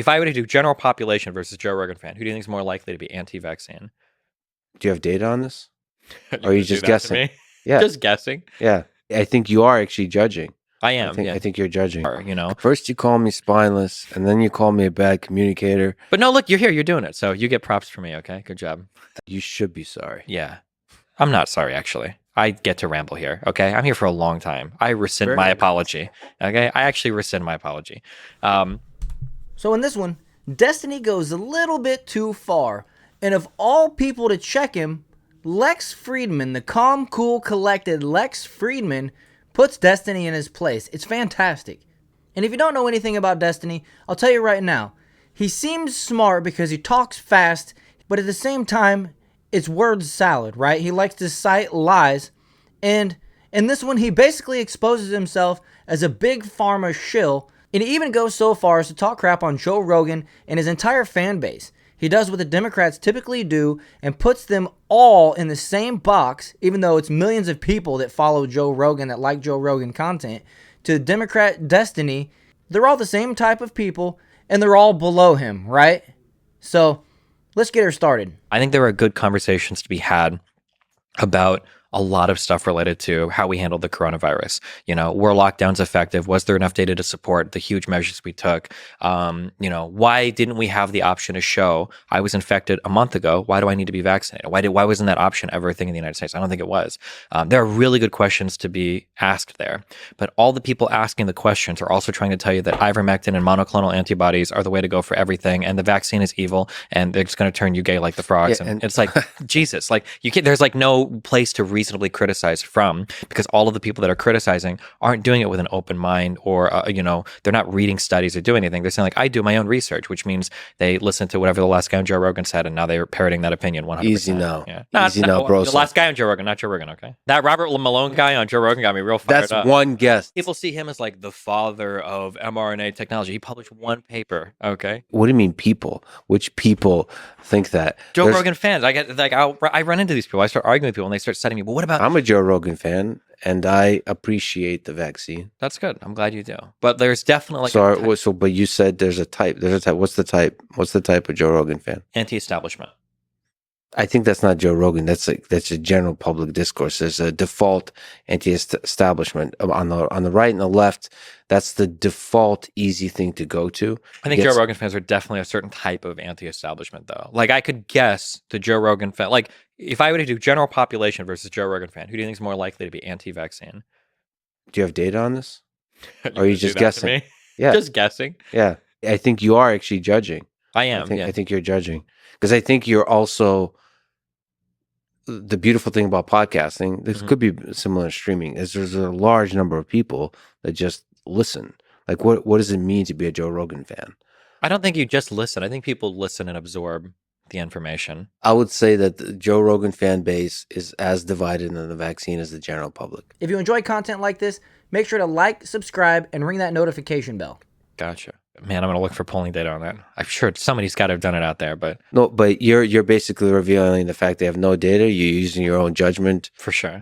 If I were to do general population versus Joe Rogan fan, who do you think is more likely to be anti-vaccine? Do you have data on this? You Or are you gonna do just that to guessing? me? Yeah. Just guessing. Yeah. I think you are actually judging. I am. I think you're judging. You know. First you call me spineless, and then you call me a bad communicator. But no, look, you're here. You're doing it. So you get props for me, okay? Good job. You should be sorry. Yeah. I'm not sorry, actually. I get to ramble here, okay? I'm here for a long time. I rescind my apology, okay? I actually rescind my apology. So in this one, Destiny goes a little bit too far. And of all people to check him, Lex Fridman, the calm, cool, collected Lex Fridman, puts Destiny in his place. It's fantastic. And if you don't know anything about Destiny, I'll tell you right now. He seems smart because he talks fast, but at the same time, it's word salad, right? He likes to cite lies. And in this one, he basically exposes himself as a big pharma shill. And he even goes so far as to talk crap on Joe Rogan and his entire fan base. He does what the Democrats typically do and puts them all in the same box, even though it's millions of people that follow Joe Rogan, that like Joe Rogan content. To Democrat Destiny, they're all the same type of people, and they're all below him, right? So let's get her started. I think there are good conversations to be had about a lot of stuff related to how we handled the coronavirus. You know, were lockdowns effective? Was there enough data to support the huge measures we took? You know, why didn't we have the option to show I was infected a month ago? Why do I need to be vaccinated? Why wasn't that option ever a thing in the United States? I don't think it was. There are really good questions to be asked there, but all the people asking the questions are also trying to tell you that ivermectin and monoclonal antibodies are the way to go for everything, and the vaccine is evil, and it's going to turn you gay like the frogs. Yeah, and it's like, Jesus, like you can't. There's like no place to reasonably criticize from, because all of the people that are criticizing aren't doing it with an open mind, or you know, they're not reading studies or doing anything. They're saying like, I do my own research, which means they listen to whatever the last guy on Joe Rogan said, and now they're parroting that opinion 100%. Easy now. Yeah. Easy now, bro. The last guy on Joe Rogan, not Joe Rogan, okay? That Robert Malone guy on Joe Rogan got me real fired That's up. one guest. People see him as like the father of mRNA technology. He published one paper, okay? What do you mean people? Which people think that? Joe Rogan fans. I get like, I run into these people. I start arguing with people, and they start setting me. But what about? I'm a Joe Rogan fan, and I appreciate the vaccine. That's good. I'm glad you do. But there's definitely like but you said there's a type. There's a type. What's the type? What's the type of Joe Rogan fan? Anti-establishment. I think that's not Joe Rogan. That's a general public discourse. There's a default anti-establishment on the right and the left. That's the default easy thing to go to. I think Joe Rogan fans are definitely a certain type of anti-establishment, though. Like I could guess the Joe Rogan fan. Like if I were to do general population versus Joe Rogan fan, who do you think is more likely to be anti-vaccine? Do you have data on this? Or are you just guessing? Yeah, just guessing. Yeah, I think you are actually judging. I am. I think you're judging, because I think you're also. The beautiful thing about podcasting, this could be similar to streaming, is there's a large number of people that just listen. Like, what does it mean to be a Joe Rogan fan? I don't think you just listen. I think people listen and absorb the information. I would say that the Joe Rogan fan base is as divided in the vaccine as the general public. If you enjoy content like this, make sure to like, subscribe, and ring that notification bell. Gotcha. Man, I'm going to look for polling data on that. I'm sure somebody's got to have done it out there, but... No, but you're basically revealing the fact they have no data. You're using your own judgment. For sure.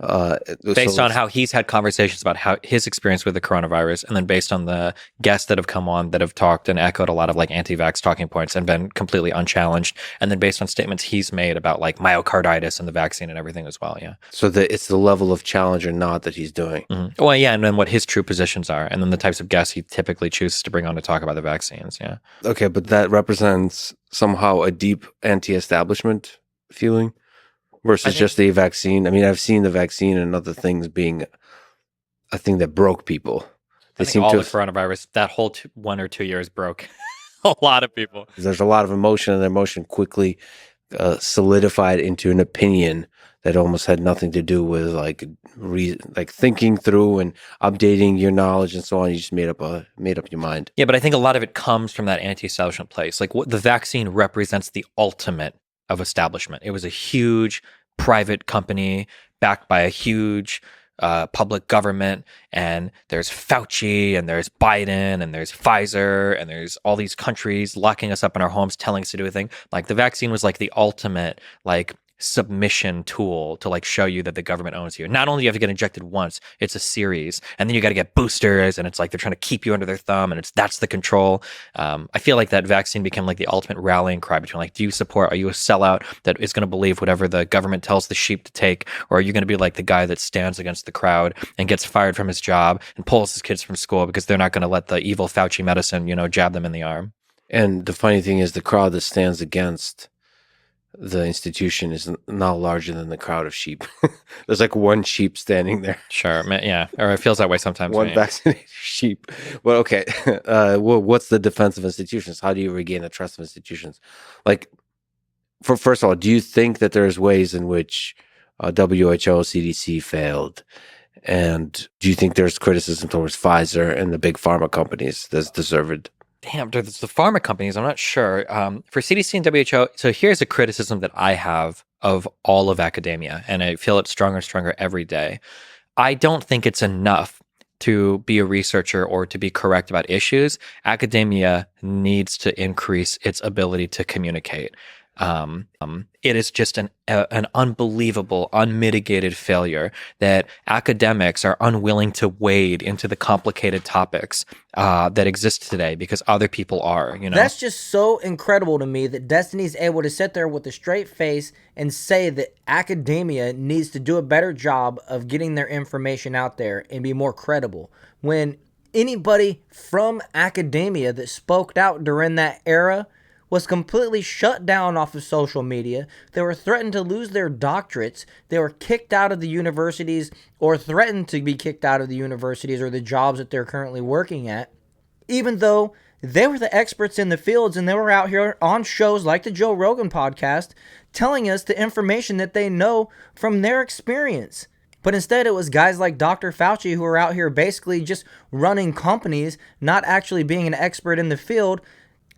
Based on how he's had conversations about how his experience with the coronavirus, and then based on the guests that have come on that have talked and echoed a lot of like anti-vax talking points and been completely unchallenged, and then based on statements he's made about like myocarditis and the vaccine and everything as well, yeah. So it's the level of challenge or not that he's doing. Mm-hmm. Well, yeah, and then what his true positions are, and then the types of guests he typically chooses to bring on to talk about the vaccines, yeah. Okay, but that represents somehow a deep anti-establishment feeling versus just the vaccine. I mean, I've seen the vaccine and other things being a thing that broke people. I think all the coronavirus, that whole 1 or 2 years broke a lot of people. There's a lot of emotion, and the emotion quickly solidified into an opinion that almost had nothing to do with like thinking through and updating your knowledge and so on. You just made up your mind. Yeah, but I think a lot of it comes from that anti-establishment place. Like what the vaccine represents the ultimate of establishment. It was a huge private company backed by a huge public government, and there's Fauci, and there's Biden, and there's Pfizer, and there's all these countries locking us up in our homes, telling us to do a thing. Like the vaccine was like the ultimate like submission tool to like show you that the government owns you. Not only do you have to get injected once, it's a series, and then you got to get boosters, and it's like they're trying to keep you under their thumb, and that's the control. I feel like that vaccine became like the ultimate rallying cry between like, do you support? Are you a sellout that is going to believe whatever the government tells the sheep to take, or are you going to be like the guy that stands against the crowd and gets fired from his job and pulls his kids from school because they're not going to let the evil Fauci medicine, jab them in the arm? And the funny thing is, the crowd that stands against the institution is now larger than the crowd of sheep. There's like one sheep standing there. Sure, yeah, or it feels that way sometimes. One vaccinated sheep. Well, okay. What's the defense of institutions? How do you regain the trust of institutions? Like, first of all, do you think that there's ways in which WHO, CDC failed? And do you think there's criticism towards Pfizer and the big pharma companies that's deserved? Damn, there's the pharma companies. I'm not sure. For CDC and WHO, so here's a criticism that I have of all of academia, and I feel it's stronger and stronger every day. I don't think it's enough to be a researcher or to be correct about issues. Academia needs to increase its ability to communicate. It is just an unbelievable, unmitigated failure that academics are unwilling to wade into the complicated topics that exist today because other people are. That's just so incredible to me that Destiny's able to sit there with a straight face and say that academia needs to do a better job of getting their information out there and be more credible. When anybody from academia that spoke out during that era was completely shut down off of social media. They were threatened to lose their doctorates. They were kicked out of the universities or threatened to be kicked out of the universities or the jobs that they're currently working at, even though they were the experts in the fields and they were out here on shows like the Joe Rogan podcast telling us the information that they know from their experience. But instead, it was guys like Dr. Fauci who were out here basically just running companies, not actually being an expert in the field,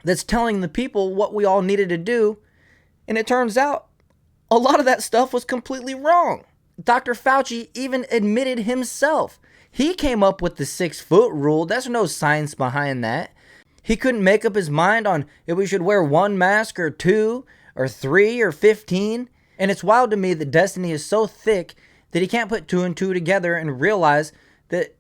that's telling the people what we all needed to do. And it turns out a lot of that stuff was completely wrong. Dr. Fauci even admitted himself. He came up with the 6-foot rule. There's no science behind that. He couldn't make up his mind on if we should wear 1 mask or 2 or 3 or 15. And it's wild to me that Destiny is so thick that he can't put 2 and 2 together and realize that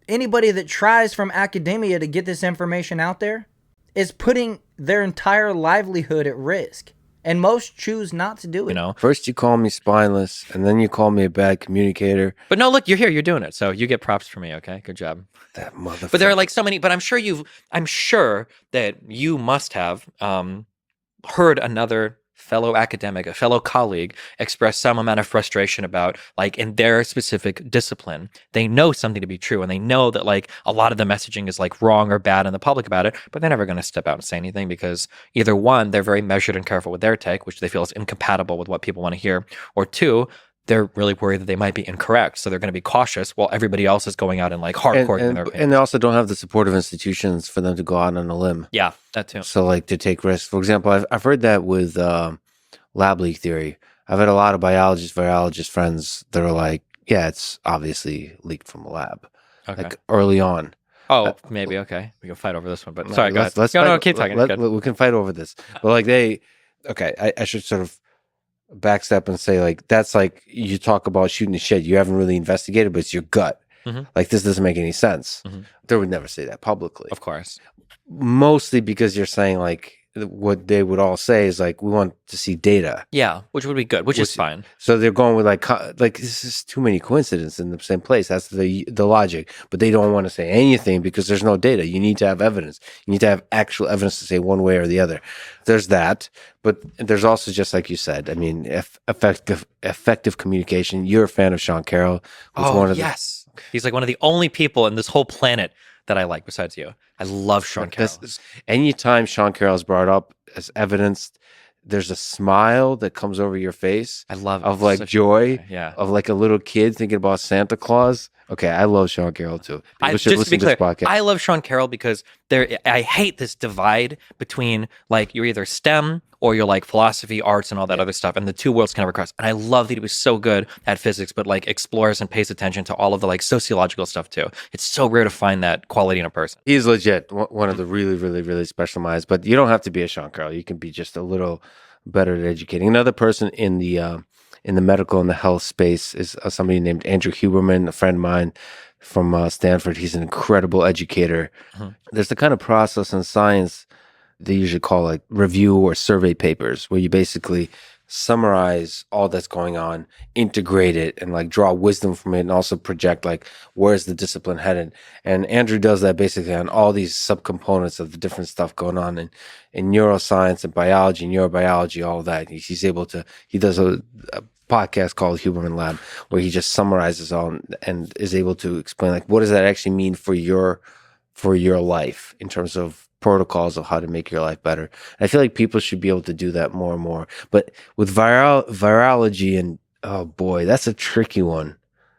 anybody that tries from academia to get this information out there is putting their entire livelihood at risk. And most choose not to do it. First you call me spineless, and then you call me a bad communicator. But no, look, you're here, you're doing it. So you get props from me, okay? Good job. That motherfucker. But there are like so many, but I'm sure that you must have heard another fellow academic, a fellow colleague express some amount of frustration about, like, in their specific discipline, they know something to be true and they know that like a lot of the messaging is like wrong or bad in the public about it, but they're never going to step out and say anything because either one, they're very measured and careful with their take, which they feel is incompatible with what people want to hear, or two, they're really worried that they might be incorrect. So they're going to be cautious while everybody else is going out and like hardcore in their opinion. And they also don't have the support of institutions for them to go out on a limb. Yeah, that too. So like to take risks. For example, I've heard that with lab leak theory. I've had a lot of virologist friends that are like, yeah, it's obviously leaked from a lab. Okay. Like early on. Oh, maybe. Okay. We can fight over this one, but No, sorry, go ahead. Keep talking. We can fight over this. But like I should sort of backstep and say like, that's like, you talk about shooting the shit. You haven't really investigated, but it's your gut. Mm-hmm. Like this doesn't make any sense. Mm-hmm. They would never say that publicly. Of course. Mostly because you're saying like, what they would all say is like, we want to see data. Yeah, which would be good, which is fine. So they're going with like this is too many coincidences in the same place. That's the logic. But they don't want to say anything because there's no data. You need to have evidence. You need to have actual evidence to say one way or the other. There's that. But there's also, just like you said, I mean, effective communication. You're a fan of Sean Carroll. Yes. He's like one of the only people in this whole planet that I like besides you. I love Sean Carroll. Anytime Sean Carroll is brought up as evidenced, there's a smile that comes over your face. I love it. Of like joy. Yeah. Of like a little kid thinking about Santa Claus. Okay, I love Sean Carroll too. People should listen to this podcast. I love Sean Carroll because I hate this divide between like you're either STEM or you're like philosophy, arts, and all that other stuff, and the two worlds can never cross. And I love that he was so good at physics, but like explores and pays attention to all of the like sociological stuff too. It's so rare to find that quality in a person. He's legit one of the really, really, really special minds. But you don't have to be a Sean Carroll. You can be just a little better at educating. Another person in the medical and the health space is somebody named Andrew Huberman, a friend of mine from Stanford. He's an incredible educator. Mhm. There's the kind of process in science they usually call like review or survey papers, where you basically summarize all that's going on, integrate it, and like draw wisdom from it, and also project like where's the discipline headed. And Andrew does that basically on all these subcomponents of the different stuff going on in neuroscience and biology, neurobiology, all of that. He's able to. He does a podcast called Huberman Lab, where he just summarizes all and is able to explain like what does that actually mean for your life in terms of protocols of how to make your life better. I feel like people should be able to do that more and more. But with virology and oh boy, that's a tricky one.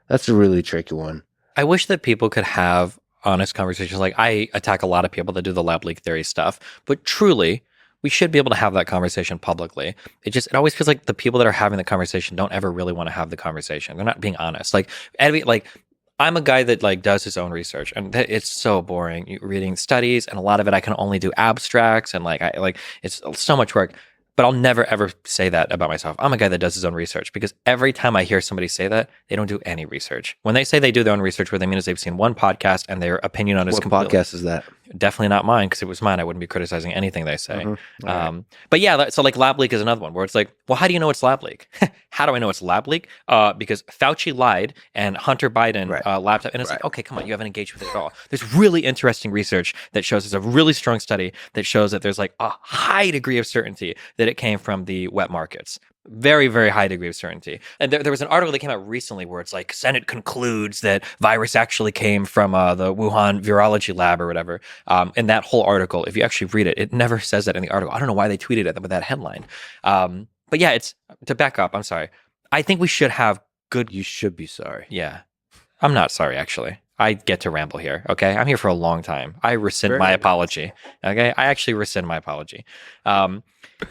That's a really tricky one. I wish that people could have honest conversations. Like, I attack a lot of people that do the lab leak theory stuff, but truly, we should be able to have that conversation publicly. It always feels like the people that are having the conversation don't ever really want to have the conversation. They're not being honest. Like I'm a guy that like does his own research, and it's so boring reading studies, and a lot of it I can only do abstracts, and it's so much work. But I'll never ever say that about myself. I'm a guy that does his own research, because every time I hear somebody say that, they don't do any research. When they say they do their own research, what they mean is they've seen one podcast and their opinion on it is What completely. podcast is that? Definitely not mine, because if it was mine, I wouldn't be criticizing anything they say. Right. But yeah, so like lab leak is another one where it's like, well, how do you know it's lab leak? How do I know it's lab leak? Because Fauci lied and Hunter Biden laptop, and it's like, okay, come on, you haven't engaged with it at all. There's really interesting research that shows, there's a really strong study that shows that there's like a high degree of certainty that it came from the wet markets. Very, very high degree of certainty. And there was an article that came out recently where it's like, Senate concludes that virus actually came from the Wuhan virology lab or whatever. And that whole article, if you actually read it, it never says that in the article. I don't know why they tweeted it with that headline. But yeah, it's to back up. I'm sorry. I think we should have good. You should be sorry. Yeah. I'm not sorry, actually. I get to ramble here. Okay. I'm here for a long time. I rescind my apology. Okay. I actually rescind my apology.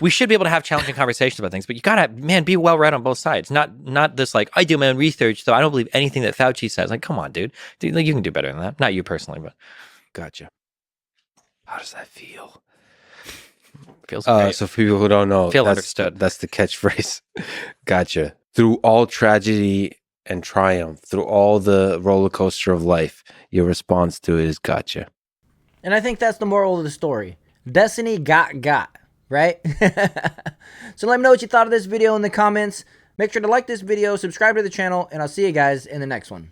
We should be able to have challenging conversations about things, but you gotta, man, be well read on both sides. Not this like, I do my own research, so I don't believe anything that Fauci says. Like, come on, dude. Like, you can do better than that. Not you personally, but Gotcha. How does that feel? feels great. So for people who don't know, Feel understood. That's the catchphrase. Gotcha. Through all tragedy and triumph, through all the roller coaster of life, your response to it is gotcha. And I think that's the moral of the story. Destiny got, right? So let me know what you thought of this video in the comments. Make sure to like this video, subscribe to the channel, and I'll see you guys in the next one.